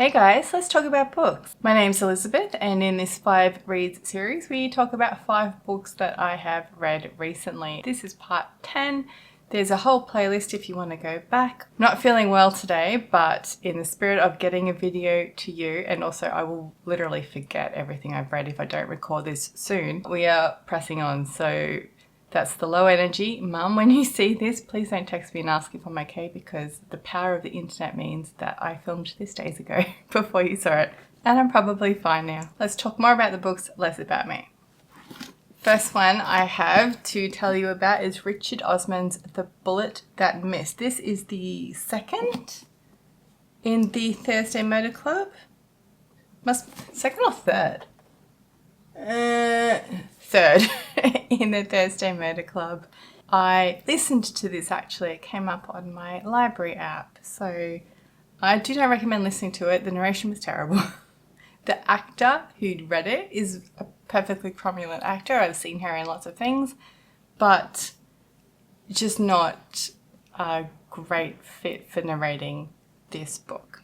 Hey guys, let's talk about books. My name's Elizabeth, and in this 5 Reads series we talk about 5 books that I have read recently. This is part 10. There's a whole playlist if you want to go back. I'm not feeling well today, but in the spirit of getting a video to you, and also I will literally forget everything I've read if I don't record this soon, we are pressing on. So that's the low energy. Mum, when you see this, please don't text me and ask if I'm okay, because the power of the internet means that I filmed this days ago before you saw it. And I'm probably fine now. Let's talk more about the books, less about me. First one I have to tell you about is Richard Osman's The Bullet That Missed. This is the second in the Thursday Motor Club. Second or third? Third in the Thursday Motor Club. I listened to this actually. It came up on my library app. So I do not recommend listening to it. The narration was terrible. The actor who'd read it is a perfectly cromulent actor. I've seen her in lots of things, but just not a great fit for narrating this book.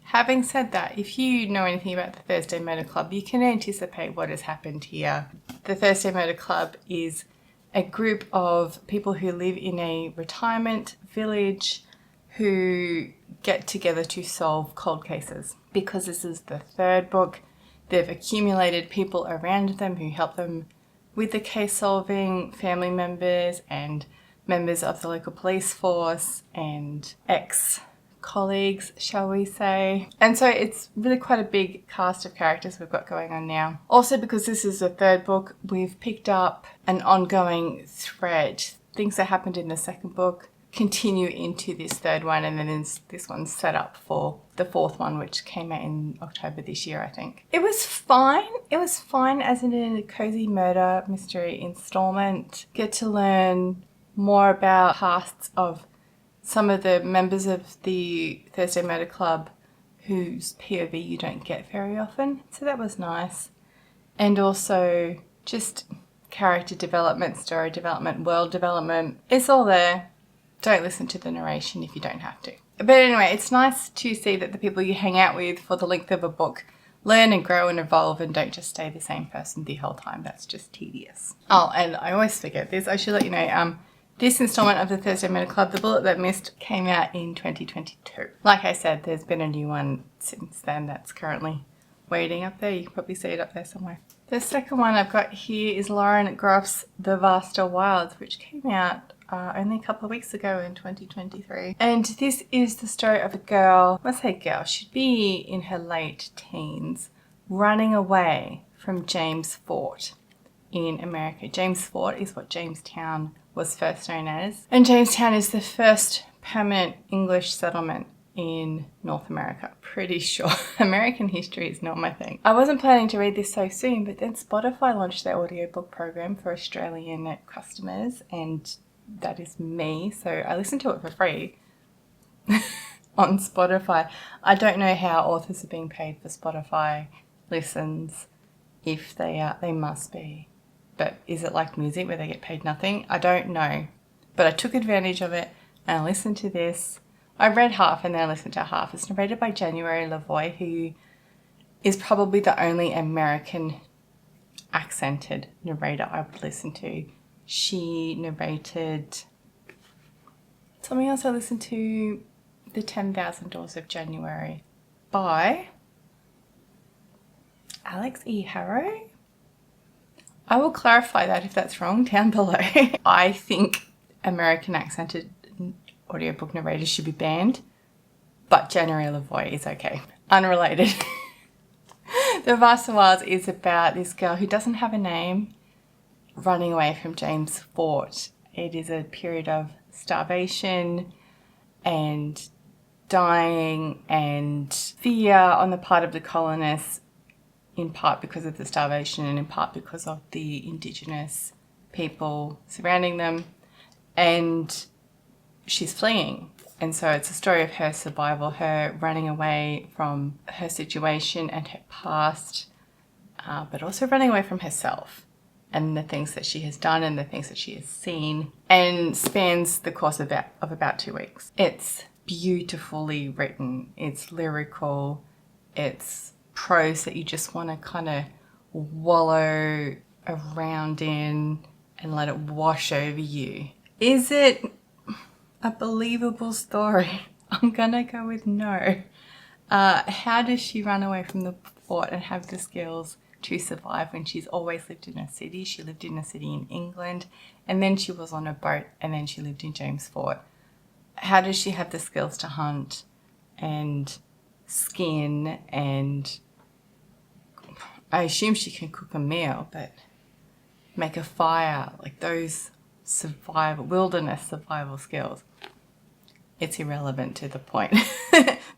Having said that, if you know anything about the Thursday Motor Club, you can anticipate what has happened here. The Thursday Motor Club is a group of people who live in a retirement village who get together to solve cold cases. Because this is the third book, they've accumulated people around them who help them with the case solving, family members and members of the local police force and ex-colleagues, shall we say. And so it's really quite a big cast of characters we've got going on now. Also, because this is the third book, we've picked up an ongoing thread. Things that happened in the second book continue into this third one, and then this one's set up for the fourth one, which came out in October this year, I think. It was fine. It was fine as in a cozy murder mystery installment. Get to learn more about pasts of some of the members of the Thursday Motor Club whose POV you don't get very often. So that was nice. And also just character development, story development, world development. It's all there. Don't listen to the narration if you don't have to. But anyway, it's nice to see that the people you hang out with for the length of a book learn and grow and evolve and don't just stay the same person the whole time. That's just tedious. Oh, and I always forget this. I should let you know, this installment of the Thursday Motor Club, The Bullet That Missed, came out in 2022. Like I said, there's been a new one since then that's currently waiting up there. You can probably see it up there somewhere. The second one I've got here is Lauren Groff's The Vaster Wilds, which came out only a couple of weeks ago in 2023. And this is the story of a girl, I say girl, she'd be in her late teens, running away from James Fort in America. James Fort is what Jamestown was first known as. And Jamestown is the first permanent English settlement in North America. Pretty sure. American history is not my thing. I wasn't planning to read this so soon, but then Spotify launched their audiobook program for Australian customers, and that is me, so I listened to it for free on Spotify. I don't know how authors are being paid for Spotify listens. If they are, they must be. But is it like music where they get paid nothing? I don't know. But I took advantage of it and I listened to this. I read half and then I listened to half. It's narrated by January Lavoie, who is probably the only American accented narrator I would listen to. She narrated something else I listened to, The 10,000 Doors of January by Alex E. Harrow. I will clarify that if that's wrong down below. I think American accented audiobook narrators should be banned, but January Lavoie is okay. Unrelated. The Vaster Wilds is about this girl who doesn't have a name running away from James Fort. It is a period of starvation and dying and fear on the part of the colonists, in part because of the starvation and in part because of the Indigenous people surrounding them. And she's fleeing. And so it's a story of her survival, her running away from her situation and her past, but also running away from herself and the things that she has done and the things that she has seen, and spans the course of about 2 weeks. It's beautifully written. It's lyrical. It's prose that you just want to kind of wallow around in and let it wash over you. Is it a believable story? I'm gonna go with no. How does she run away from the fort and have the skills to survive when she's always lived in a city? She lived in a city in England, and then she was on a boat, and then she lived in James Fort. How does she have the skills to hunt and skin, and I assume she can cook a meal, but make a fire, like those wilderness survival skills? It's irrelevant to the point.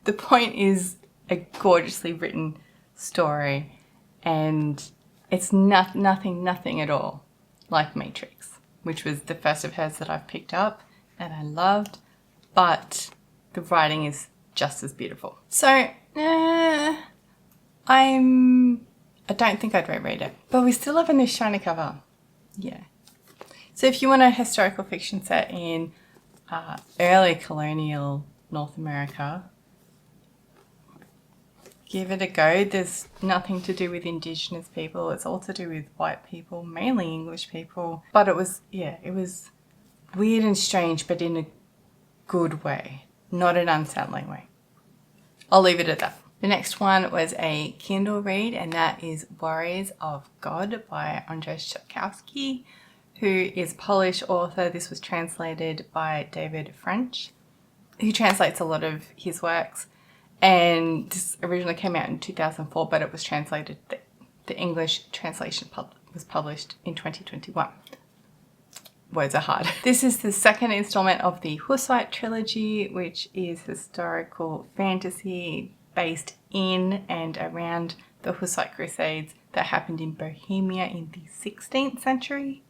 The point is a gorgeously written story, and it's nothing at all like Matrix, which was the first of hers that I've picked up and I loved, but the writing is just as beautiful. So, I don't think I'd reread it, but we still have a this shiny cover. Yeah. So if you want a historical fiction set in early colonial North America, give it a go. There's nothing to do with Indigenous people. It's all to do with white people, mainly English people. But it was weird and strange, but in a good way, not an unsettling way. I'll leave it at that. The next one was a Kindle read, and that is Warriors of God by Andrzej Sapkowski, who is a Polish author. This was translated by David French, who translates a lot of his works. And this originally came out in 2004, but it was translated, the English translation was published in 2021. Words are hard. This is the second installment of the Hussite trilogy, which is historical fantasy based in and around the Hussite Crusades that happened in Bohemia in the 16th century.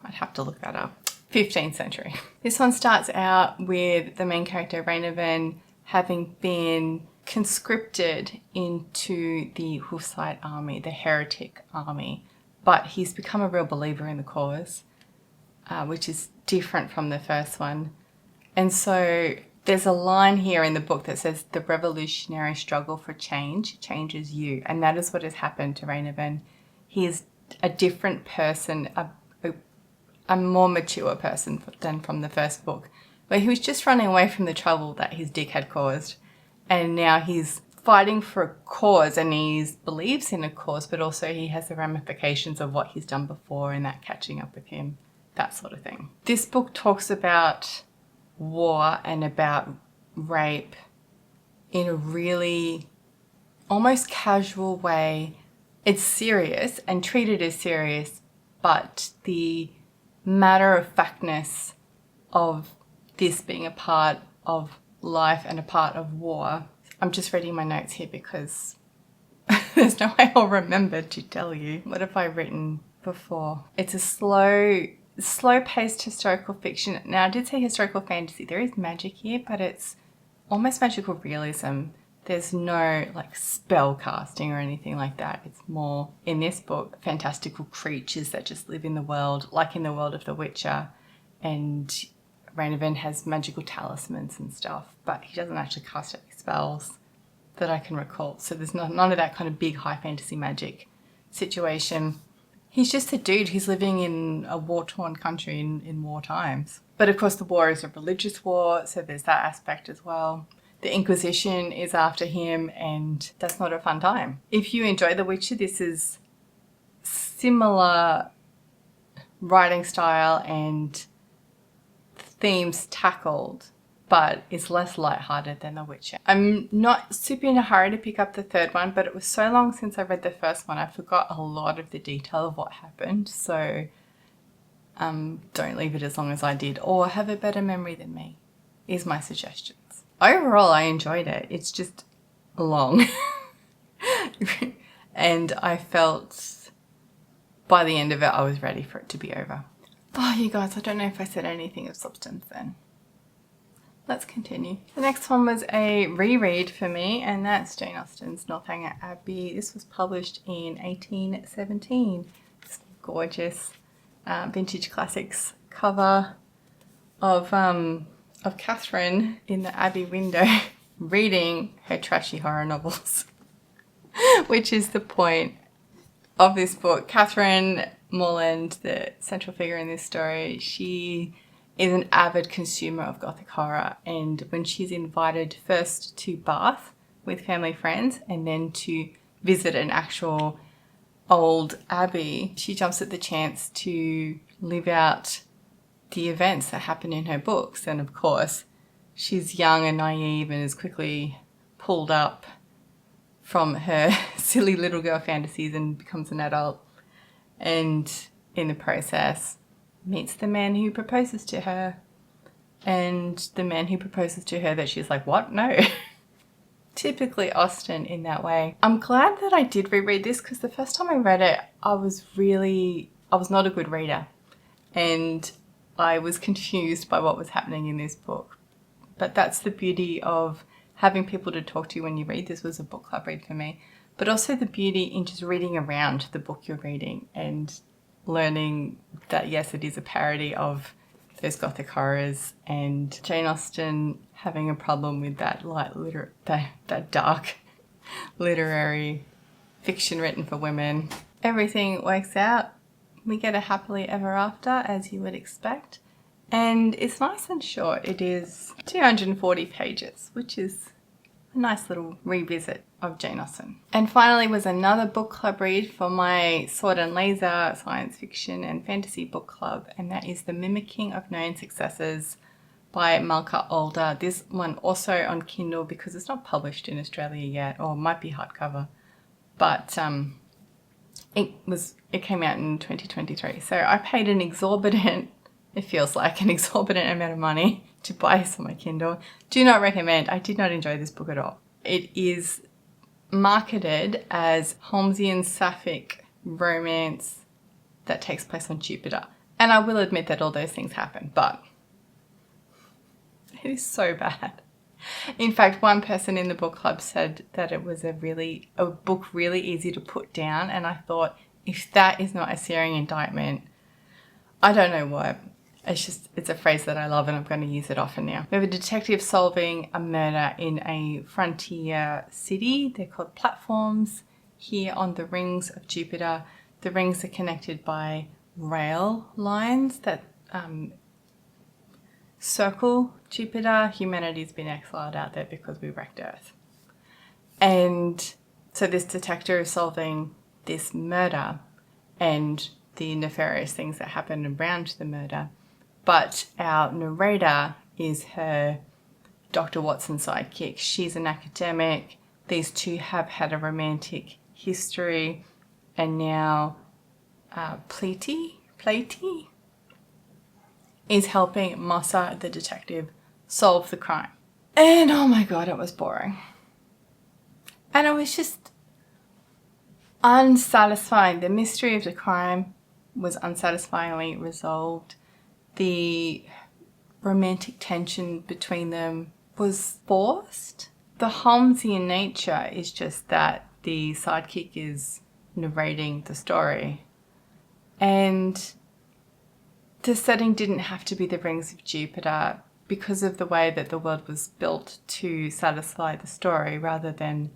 I'd have to look that up. 15th century. This one starts out with the main character Rainovan having been conscripted into the Hussite army, the heretic army, but he's become a real believer in the cause, which is different from the first one. And so there's a line here in the book that says, the revolutionary struggle for change changes you. And that is what has happened to Rainovan. He is a different person, a more mature person than from the first book, where he was just running away from the trouble that his dick had caused. And now he's fighting for a cause, and he believes in a cause, but also he has the ramifications of what he's done before and that catching up with him, that sort of thing. This book talks about war and about rape in a really almost casual way. It's serious and treated as serious, but the matter-of-factness of this being a part of life and a part of war. I'm just reading my notes here because there's no way I'll remember to tell you. What have I written before? It's a slow-paced historical fiction. Now, I did say historical fantasy. There is magic here, but it's almost magical realism. There's no like spell casting or anything like that. It's more, in this book, fantastical creatures that just live in the world, like in the world of The Witcher. And Rainovan has magical talismans and stuff, but he doesn't actually cast any spells that I can recall. So there's none of that kind of big high fantasy magic situation. He's just a dude who's living in a war-torn country in war times. But of course the war is a religious war, so there's that aspect as well. The Inquisition is after him, and that's not a fun time. If you enjoy The Witcher, this is similar writing style and themes tackled, but is less lighthearted than The Witcher. I'm not super in a hurry to pick up the third one, but it was so long since I read the first one, I forgot a lot of the detail of what happened. So don't leave it as long as I did, or have a better memory than me, is my suggestions. Overall, I enjoyed it. It's just long. And I felt by the end of it, I was ready for it to be over. Oh, you guys, I don't know if I said anything of substance then. Let's continue. The next one was a reread for me, and that's Jane Austen's Northanger Abbey. This was published in 1817. It's gorgeous vintage classics cover of Catherine in the Abbey window reading her trashy horror novels. which is the point of this book. Catherine Morland, the central figure in this story, she is an avid consumer of Gothic horror, and when she's invited first to Bath with family friends and then to visit an actual old abbey, she jumps at the chance to live out the events that happen in her books. And of course, she's young and naive and is quickly pulled up from her silly little girl fantasies and becomes an adult, and in the process meets the man who proposes to her, and the man who proposes to her that she's like, what? No. Typically Austen in that way. I'm glad that I did reread this, because the first time I read it, I was not a good reader, and I was confused by what was happening in this book. But that's the beauty of having people to talk to when you read. This was a book club read for me, but also the beauty in just reading around the book you're reading and learning that yes, it is a parody of those Gothic horrors, and Jane Austen having a problem with that that dark literary fiction written for women. Everything works out. We get a happily ever after, as you would expect. And it's nice and short. It is 240 pages, which is a nice little revisit of Jane Austen. And finally was another book club read for my Sword and Laser science fiction and fantasy book club, and that is The Mimicking of Known Successors by Malka. This one also on Kindle because it's not published in Australia yet, or might be hardcover, but it came out in 2023. So I paid it feels like an exorbitant amount of money to buy this on my Kindle. Do not recommend. I did not enjoy this book at all. It is marketed as Holmesian sapphic romance that takes place on Jupiter. And I will admit that all those things happen, but it is so bad. In fact, one person in the book club said that it was a book really easy to put down, and I thought, if that is not a searing indictment, I don't know what. It's a phrase that I love, and I'm going to use it often now. We have a detective solving a murder in a frontier city. They're called platforms here on the rings of Jupiter. The rings are connected by rail lines that circle Jupiter. Humanity's been exiled out there because we wrecked Earth. And so this detective is solving this murder and the nefarious things that happen around the murder. But our narrator is her Dr. Watson sidekick. She's an academic. These two have had a romantic history, and now Platy is helping Mossa, the detective, solve the crime. And oh my god, it was boring. And it was just unsatisfying. The mystery of the crime was unsatisfyingly resolved. The romantic tension between them was forced. The Holmesian nature is just that the sidekick is narrating the story. And the setting didn't have to be the rings of Jupiter because of the way that the world was built to satisfy the story rather than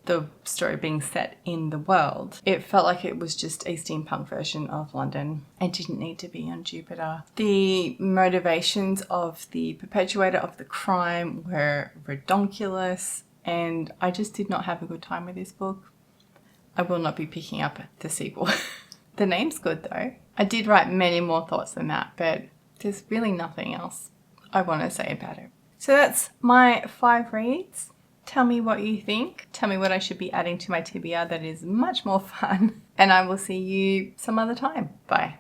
the story being set in the world. It felt like it was just a steampunk version of London and didn't need to be on Jupiter. The motivations of the perpetuator of the crime were redonkulous, and I just did not have a good time with this book. I will not be picking up the sequel. The name's good though. I did write many more thoughts than that, but there's really nothing else I want to say about it. So that's my 5 reads. Tell me what you think. Tell me what I should be adding to my TBR that is much more fun. And I will see you some other time. Bye.